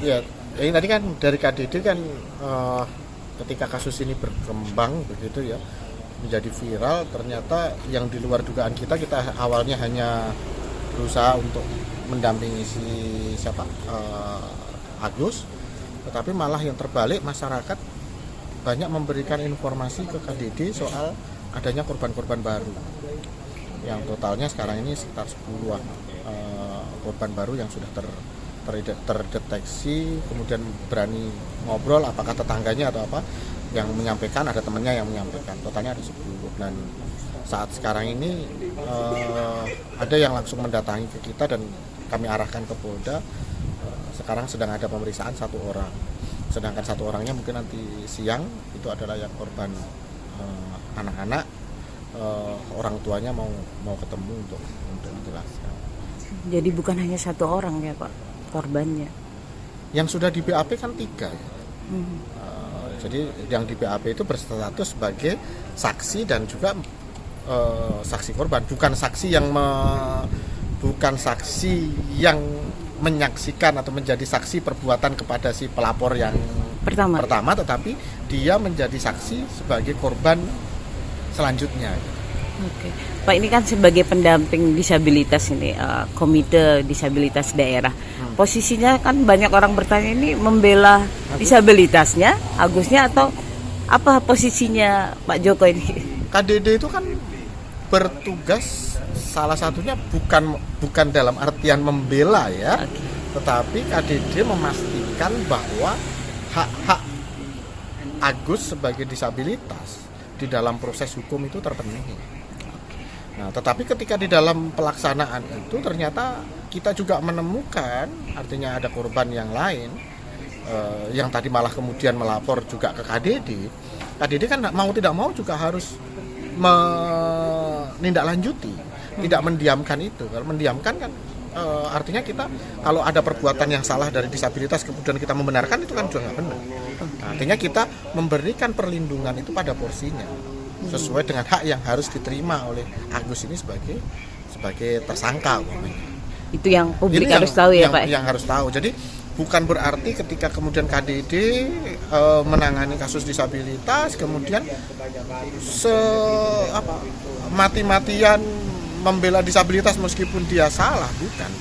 Ya, ini tadi kan dari KDD kan ketika kasus ini berkembang begitu ya, menjadi viral, ternyata yang di luar dugaan kita awalnya hanya berusaha untuk mendampingi si siapa Agus, tetapi malah yang terbalik masyarakat banyak memberikan informasi ke KDD soal adanya korban-korban baru yang totalnya sekarang ini sekitar 10-an korban baru yang sudah terdeteksi, kemudian berani ngobrol apakah tetangganya atau apa yang menyampaikan, ada temannya yang menyampaikan, totalnya ada 10. Dan saat sekarang ini ada yang langsung mendatangi ke kita dan kami arahkan ke Polda. Sekarang sedang ada pemeriksaan 1 orang, sedangkan 1 orangnya mungkin nanti siang itu adalah yang korban anak-anak. Orang tuanya mau ketemu untuk menjelaskan. Jadi bukan hanya 1 orang ya Pak korbannya. Yang sudah di BAP kan 3 ya. Jadi yang di BAP itu berstatus sebagai saksi dan juga saksi korban, bukan saksi yang menyaksikan atau menjadi saksi perbuatan kepada si pelapor yang pertama, tetapi dia menjadi saksi sebagai korban selanjutnya. Oke. Pak, ini kan sebagai pendamping disabilitas ini, komite disabilitas daerah. Posisinya kan banyak orang bertanya ini membela disabilitasnya, Agusnya atau apa posisinya Pak Joko ini? KDD itu kan bertugas salah satunya bukan dalam artian membela ya, tetapi KDD memastikan bahwa hak-hak Agus sebagai disabilitas di dalam proses hukum itu terpenuhi. Nah, tetapi ketika di dalam pelaksanaan itu ternyata kita juga menemukan, artinya ada korban yang lain yang tadi malah kemudian melapor juga ke KDD. KDD kan mau tidak mau juga harus menindaklanjuti, tidak mendiamkan itu. Kalau mendiamkan kan artinya kita kalau ada perbuatan yang salah dari disabilitas kemudian kita membenarkan itu kan juga nggak benar. Nah, artinya kita memberikan perlindungan itu pada porsinya sesuai dengan hak yang harus diterima oleh Agus ini sebagai tersangka. Itu yang publik harus tahu ya Pak. Yang harus tahu. Jadi bukan berarti ketika kemudian KDD menangani kasus disabilitas kemudian mati-matian membela disabilitas meskipun dia salah,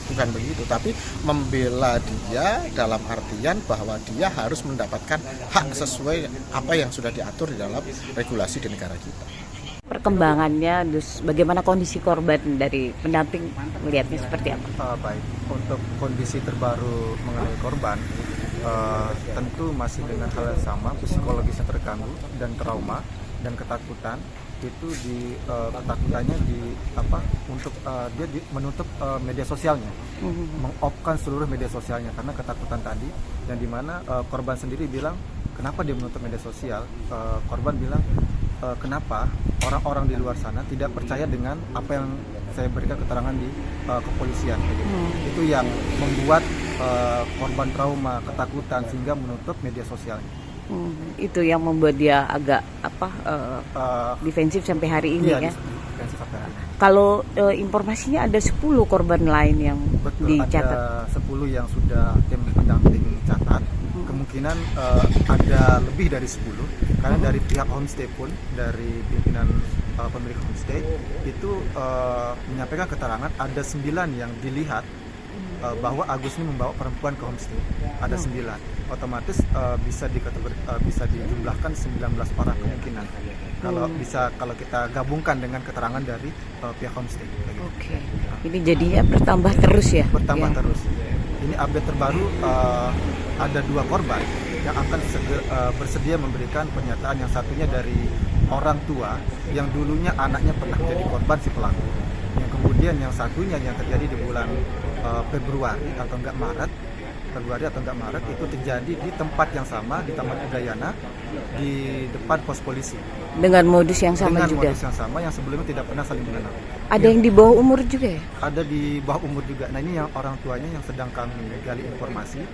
bukan begitu, tapi membela dia dalam artian bahwa dia harus mendapatkan hak sesuai apa yang sudah diatur di dalam regulasi di negara kita. Perkembangannya, terus bagaimana kondisi korban dari pendamping melihatnya seperti apa? Baik, untuk kondisi terbaru mengenai korban, tentu masih dengan hal yang sama, psikologisnya terganggu dan trauma dan ketakutan. Itu ketakutannya untuk dia menutup media sosialnya, meng-off-kan seluruh media sosialnya karena ketakutan tadi, dan dimana korban sendiri bilang kenapa dia menutup media sosial. Korban bilang kenapa orang-orang di luar sana tidak percaya dengan apa yang saya berikan keterangan di kepolisian. Itu yang membuat korban trauma, ketakutan sehingga menutup media sosialnya. Itu yang membuat dia agak defensif sampai hari ini ya. Defensif sampai hari ini. Kalau informasinya ada 10 korban lain yang dicatat. Ada 10 yang sudah tim pendamping catat. Kemungkinan ada lebih dari 10 karena dari pihak homestay pun, dari pimpinan pemilik homestay itu menyampaikan keterangan ada 9 yang dilihat bahwa Agus ini membawa perempuan ke homestay. Ada 9. Otomatis bisa dijumlahkan 19 orang kemungkinan. Kalau kita gabungkan dengan keterangan dari pihak homestay. Oke. Ini jadinya bertambah terus ya? Bertambah terus. Ini update terbaru, ada 2 korban yang akan bersedia memberikan pernyataan. Yang satunya dari orang tua yang dulunya anaknya pernah menjadi korban si pelaku. Yang kemudian yang satunya yang terjadi di bulan Februari atau enggak Maret itu terjadi di tempat yang sama, di Taman Udayana, di depan pos polisi. Dengan modus yang sama juga? Dengan modus yang sama, yang sebelumnya tidak pernah saling mengenal. Ada yang di bawah umur juga ya? Ada di bawah umur juga. Nah, ini yang orang tuanya yang sedang kami gali informasi.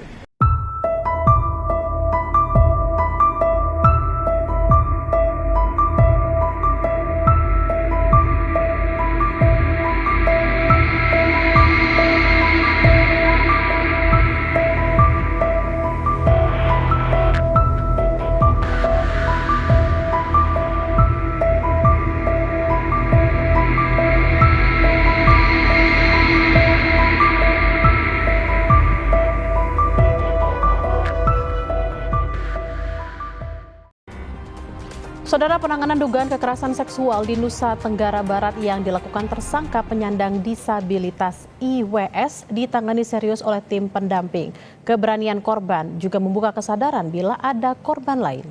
Saudara, penanganan dugaan kekerasan seksual di Nusa Tenggara Barat yang dilakukan tersangka penyandang disabilitas IWS ditangani serius oleh tim pendamping. Keberanian korban juga membuka kesadaran bila ada korban lain.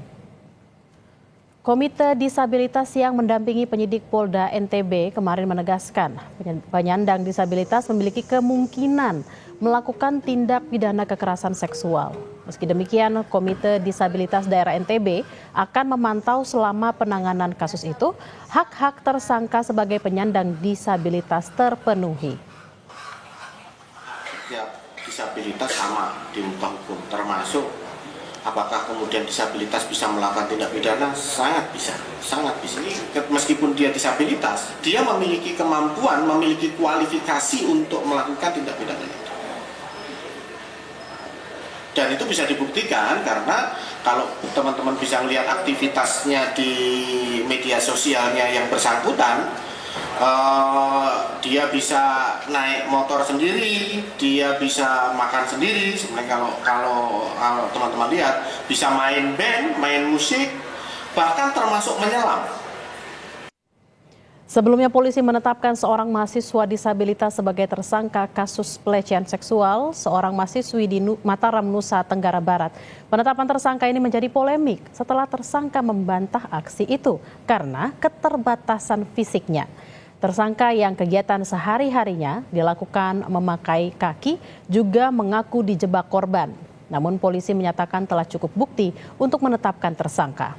Komite Disabilitas yang mendampingi penyidik Polda NTB kemarin menegaskan penyandang disabilitas memiliki kemungkinan melakukan tindak pidana kekerasan seksual. Meski demikian, Komite Disabilitas Daerah NTB akan memantau selama penanganan kasus itu, hak-hak tersangka sebagai penyandang disabilitas terpenuhi. Setiap disabilitas sama di muka hukum, termasuk apakah kemudian disabilitas bisa melakukan tindak pidana? Sangat bisa, sangat bisa. Meskipun dia disabilitas, dia memiliki kemampuan, memiliki kualifikasi untuk melakukan tindak pidana itu. Dan itu bisa dibuktikan karena kalau teman-teman bisa melihat aktivitasnya di media sosialnya yang bersangkutan, dia bisa naik motor sendiri, dia bisa makan sendiri. Sebenarnya kalau teman-teman lihat, bisa main band, main musik, bahkan termasuk menyelam. Sebelumnya polisi menetapkan seorang mahasiswa disabilitas sebagai tersangka kasus pelecehan seksual seorang mahasiswi di Mataram, Nusa Tenggara Barat. Penetapan tersangka ini menjadi polemik setelah tersangka membantah aksi itu karena keterbatasan fisiknya. Tersangka yang kegiatan sehari-harinya dilakukan memakai kaki juga mengaku dijebak korban. Namun polisi menyatakan telah cukup bukti untuk menetapkan tersangka.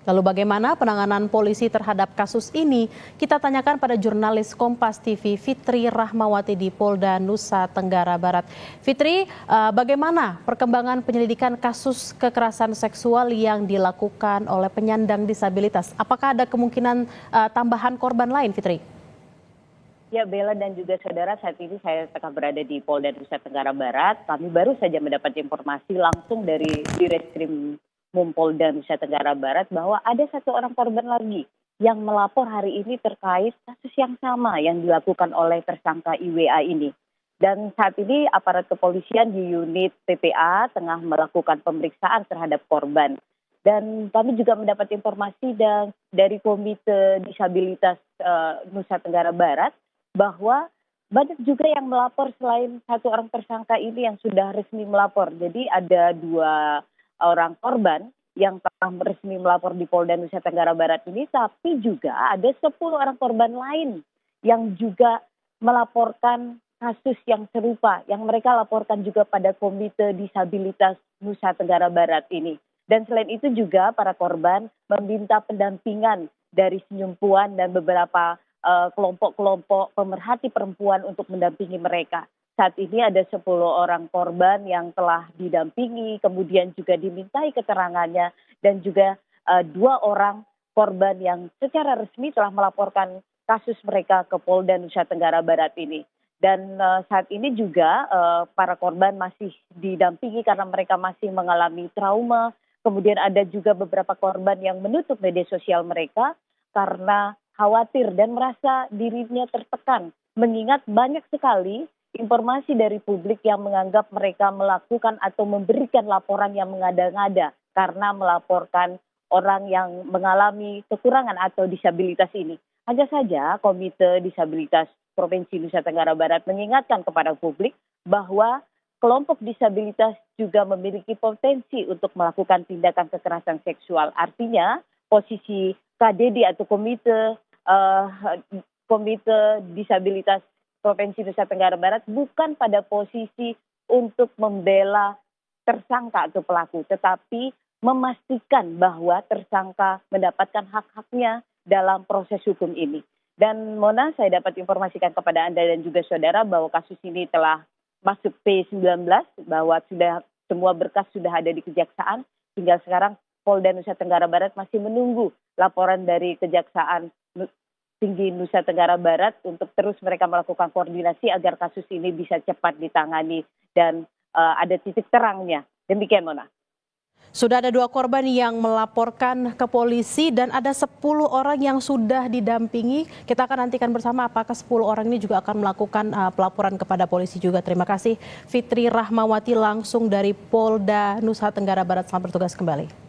Lalu bagaimana penanganan polisi terhadap kasus ini? Kita tanyakan pada jurnalis Kompas TV Fitri Rahmawati di Polda Nusa Tenggara Barat. Fitri, bagaimana perkembangan penyelidikan kasus kekerasan seksual yang dilakukan oleh penyandang disabilitas? Apakah ada kemungkinan tambahan korban lain, Fitri? Ya, Bella dan juga saudara, saat ini saya tengah berada di Polda Nusa Tenggara Barat. Kami baru saja mendapat informasi langsung dari Direskrim Polda Nusa Tenggara Barat bahwa ada satu orang korban lagi yang melapor hari ini terkait kasus yang sama yang dilakukan oleh tersangka IWA ini. Dan saat ini aparat kepolisian di unit PPA tengah melakukan pemeriksaan terhadap korban. Dan kami juga mendapat informasi dari Komite Disabilitas Nusa Tenggara Barat bahwa banyak juga yang melapor selain satu orang tersangka ini yang sudah resmi melapor. Jadi ada 2 orang korban yang telah resmi melapor di Polda Nusa Tenggara Barat ini, tapi juga ada 10 orang korban lain yang juga melaporkan kasus yang serupa, yang mereka laporkan juga pada Komite Disabilitas Nusa Tenggara Barat ini. Dan selain itu juga para korban meminta pendampingan dari Senyum Puan dan beberapa kelompok-kelompok pemerhati perempuan untuk mendampingi mereka. Saat ini ada 10 orang korban yang telah didampingi, kemudian juga dimintai keterangannya, dan juga 2 orang korban yang secara resmi telah melaporkan kasus mereka ke Polda Nusa Tenggara Barat ini. Dan saat ini juga para korban masih didampingi karena mereka masih mengalami trauma. Kemudian ada juga beberapa korban yang menutup media sosial mereka karena khawatir dan merasa dirinya tertekan. Mengingat banyak sekali informasi dari publik yang menganggap mereka melakukan atau memberikan laporan yang mengada-ngada karena melaporkan orang yang mengalami kekurangan atau disabilitas ini. Hanya saja Komite Disabilitas Provinsi Nusa Tenggara Barat mengingatkan kepada publik bahwa kelompok disabilitas juga memiliki potensi untuk melakukan tindakan kekerasan seksual. Artinya posisi KDD atau Komite Disabilitas Provinsi Nusa Tenggara Barat bukan pada posisi untuk membela tersangka atau pelaku, tetapi memastikan bahwa tersangka mendapatkan hak-haknya dalam proses hukum ini. Dan Mona, saya dapat informasikan kepada Anda dan juga saudara bahwa kasus ini telah masuk P19, bahwa sudah semua berkas sudah ada di Kejaksaan. Hingga sekarang Polda Nusa Tenggara Barat masih menunggu laporan dari Kejaksaan Tinggi Nusa Tenggara Barat untuk terus mereka melakukan koordinasi agar kasus ini bisa cepat ditangani dan ada titik terangnya. Demikian, Mona. Sudah ada 2 korban yang melaporkan ke polisi dan ada 10 orang yang sudah didampingi. Kita akan nantikan bersama apakah 10 orang ini juga akan melakukan pelaporan kepada polisi juga. Terima kasih Fitri Rahmawati langsung dari Polda Nusa Tenggara Barat. Selamat bertugas kembali.